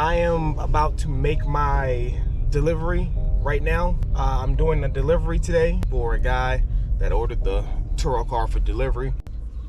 I am about to make my delivery right now. I'm doing a delivery today for a guy that ordered the Turo car for delivery.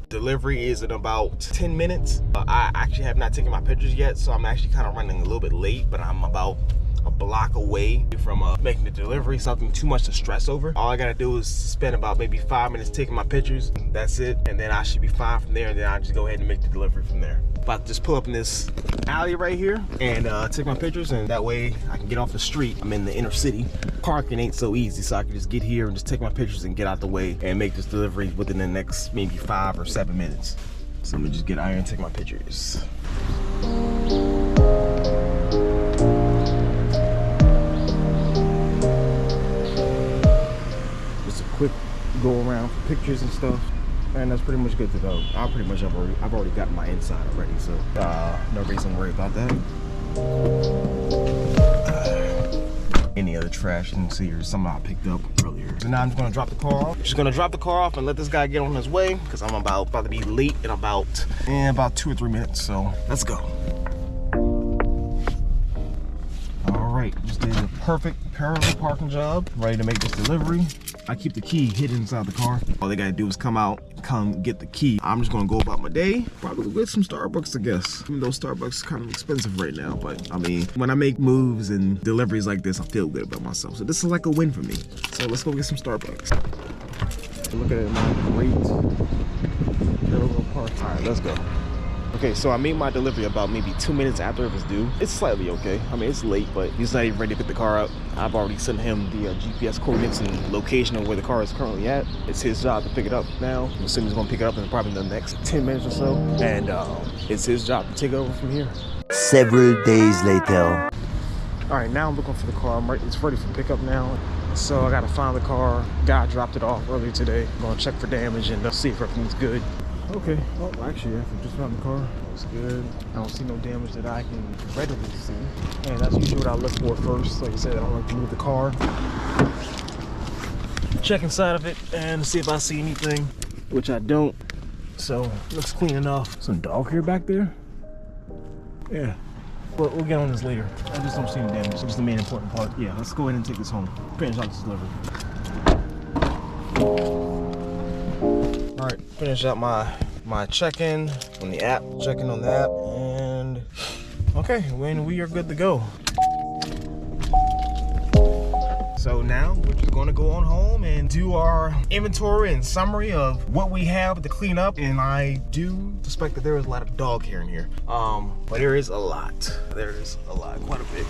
Delivery is in about 10 minutes. I actually have not taken my pictures yet, so I'm actually kind of running a little bit late, but I'm about a block away from making the delivery. Something too much to stress over. All I gotta do is spend about maybe 5 minutes taking my pictures. That's it, and then I should be fine from there, and then I'll just go ahead and make the delivery from there. About to just pull up in this alley right here and take my pictures, and that way I can get off the street. I'm in the inner city. Parking ain't so easy, so I can just get here and just take my pictures and get out the way and make this delivery within the next maybe 5 or 7 minutes. So let me just get out here and take my pictures. Just a quick go around for pictures and stuff. And that's pretty much good to go. I've already got my inside already, so no reason to worry about that. Any other trash you can see or something I picked up earlier. So now I'm just gonna drop the car off. Just gonna drop the car off and let this guy get on his way because I'm about to be late in about 2 or 3 minutes. So let's go. All right, just did a perfect parallel parking job. Ready to make this delivery. I keep the key hidden inside the car. All they gotta do is come get the key. I'm just gonna go about my day. Probably with some Starbucks, I guess. Even though Starbucks is kind of expensive right now, but I mean, when I make moves and deliveries like this, I feel good about myself. So this is like a win for me. So let's go get some Starbucks. Look at my great parallel park. All right, let's go. Okay, so I made my delivery about maybe 2 minutes after it was due. It's slightly okay. I mean, it's late, but he's not even ready to pick the car up. I've already sent him the GPS coordinates and location of where the car is currently at. It's his job to pick it up now. I'm assuming he's gonna pick it up in probably the next 10 minutes or so. And it's his job to take it over from here. Several days later. All right, now I'm looking for the car. It's ready for pickup now. So I gotta find the car. Guy dropped it off earlier today. I'm gonna check for damage and see if everything's good. Okay, well actually I just found the car. Looks good. I don't see no damage that I can readily see. And that's usually what I look for first. Like I said, I don't like to move the car. Check inside of it and see if I see anything, which I don't. So, looks clean enough. Some dog hair back there? Yeah. But we'll get on this later. I just don't see any damage. It's just the main important part. Yeah, let's go ahead and take this home. Finish out this delivery. All right, finish out my check-in on the app, check-in on the app, and okay, when we are good to go. So now we're just gonna go on home and do our inventory and summary of what we have to clean up. And I do suspect that there is a lot of dog hair in here. But there is a lot. There is a lot, quite a bit,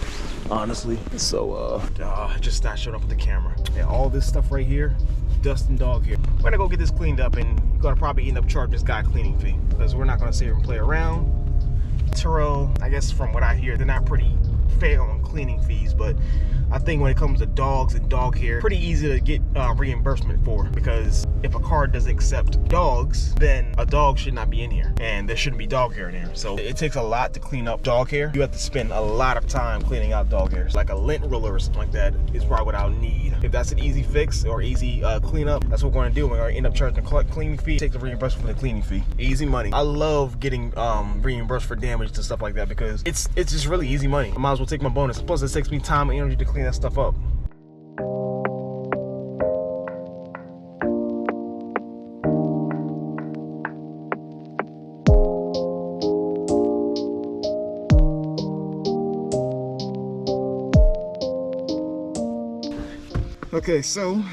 honestly. So just not showing up with the camera. And all this stuff right here, dust and dog hair. We're gonna go get this cleaned up, and we're gonna probably end up charging this guy a cleaning fee because we're not gonna sit here and play around. Turo, I guess from what I hear, they're not pretty fair on cleaning fees, but I think when it comes to dogs and dog hair, pretty easy to get reimbursement for, because if a car doesn't accept dogs, then a dog should not be in here, and there shouldn't be dog hair in here. So it takes a lot to clean up dog hair. You have to spend a lot of time cleaning out dog hair. Like a lint roller or something like that is probably what I'll need. If that's an easy fix or easy cleanup, that's what we're gonna do. We're gonna end up charging a cleaning fee, take the reimbursement for the cleaning fee. Easy money. I love getting reimbursed for damage and stuff like that because it's just really easy money. I might as well take my bonus. Plus it takes me time and energy to clean that stuff up. Okay, so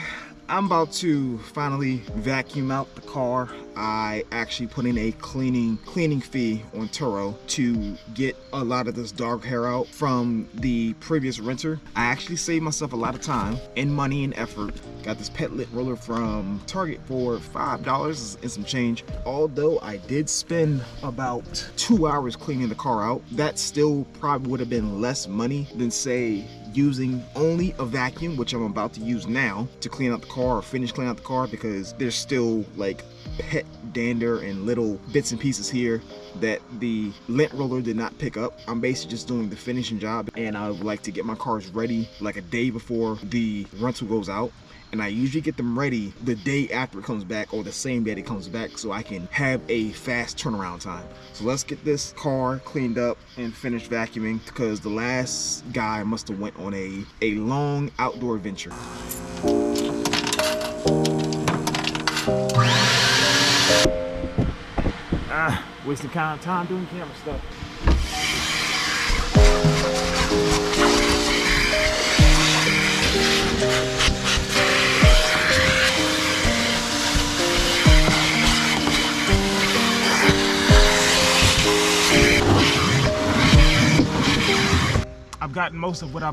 I'm about to finally vacuum out the car. I actually put in a cleaning fee on Turo to get a lot of this dog hair out from the previous renter. I actually saved myself a lot of time and money and effort. Got this pet lint roller from Target for $5 and some change. Although I did spend about 2 hours cleaning the car out, that still probably would have been less money than, say, using only a vacuum, which I'm about to use now to clean out the car or finish cleaning out the car, because there's still like pet dander and little bits and pieces here that the lint roller did not pick up. I'm basically just doing the finishing job, and I would like to get my cars ready like a day before the rental goes out. And I usually get them ready the day after it comes back or the same day it comes back, so I can have a fast turnaround time. So let's get this car cleaned up and finished vacuuming, because the last guy must have went on a long outdoor adventure. Wasting kind of time doing camera stuff. I've gotten most of what I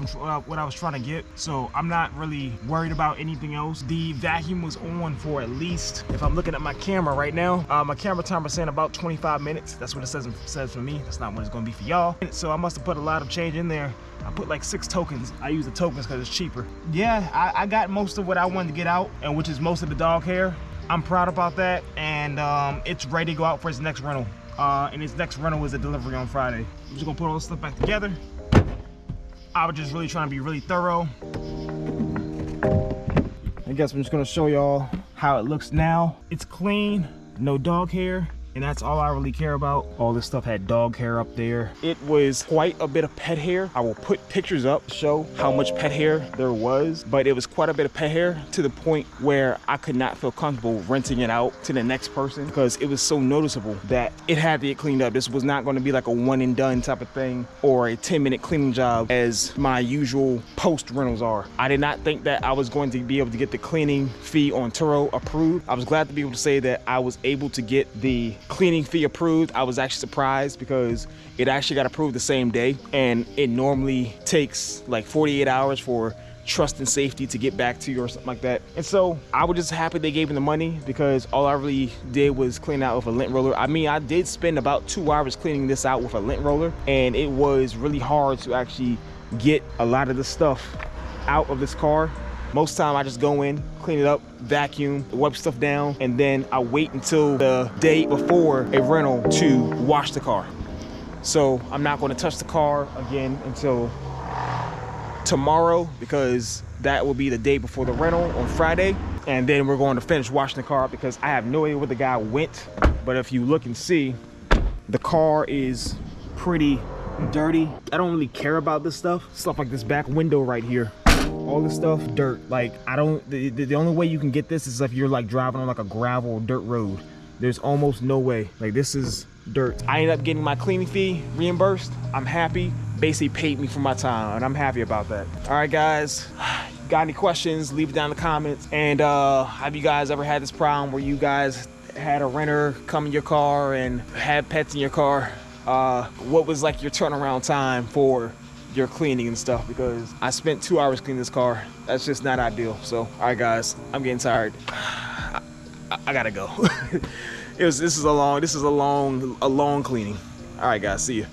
was trying to get, so I'm not really worried about anything else. The vacuum was on for at least, if I'm looking at my camera right now, my camera timer is saying about 25 minutes. That's what it says for me. That's not what it's gonna be for y'all. So I must have put a lot of change in there. I put like 6 tokens. I use the tokens because it's cheaper. Yeah, I got most of what I wanted to get out, and which is most of the dog hair. I'm proud about that, and it's ready to go out for its next rental. And its next rental is a delivery on Friday. I'm just gonna put all this stuff back together. I was just really trying to be really thorough. I guess I'm just gonna show y'all how it looks now. It's clean, no dog hair, and that's all I really care about. All this stuff had dog hair up there. It was quite a bit of pet hair. I will put pictures up to show how much pet hair there was, but it was quite a bit of pet hair to the point where I could not feel comfortable renting it out to the next person, because it was so noticeable that it had to get cleaned up. This was not going to be like a one and done type of thing or a 10-minute cleaning job as my usual post rentals are. I did not think that I was going to be able to get the cleaning fee on Turo approved. I was glad to be able to say that I was able to get the cleaning fee approved. I was actually surprised because it actually got approved the same day, and it normally takes like 48 hours for trust and safety to get back to you or something like that. And so I was just happy they gave me the money, because all I really did was clean out with a lint roller. I mean, I did spend about 2 hours cleaning this out with a lint roller, and it was really hard to actually get a lot of the stuff out of this car. Most time I just go in, clean it up, vacuum, wipe stuff down, and then I wait until the day before a rental to wash the car. So I'm not going to touch the car again until tomorrow, because that will be the day before the rental on Friday. And then we're going to finish washing the car up, because I have no idea where the guy went. But if you look and see, the car is pretty dirty. I don't really care about this stuff like this back window right here. All this stuff, dirt. Like, I don't, the only way you can get this is if you're like driving on like a gravel or dirt road. There's almost no way. Like, this is dirt. I ended up getting my cleaning fee reimbursed. I'm happy. Basically paid me for my time, and I'm happy about that. All right, guys, got any questions, leave it down in the comments. And have you guys ever had this problem where you guys had a renter come in your car and had pets in your car? What was like your turnaround time for your cleaning and stuff? Because I spent 2 hours cleaning this car. That's just not ideal. So, all right, guys, I'm getting tired. I gotta go. This is a long cleaning. All right, guys, see you.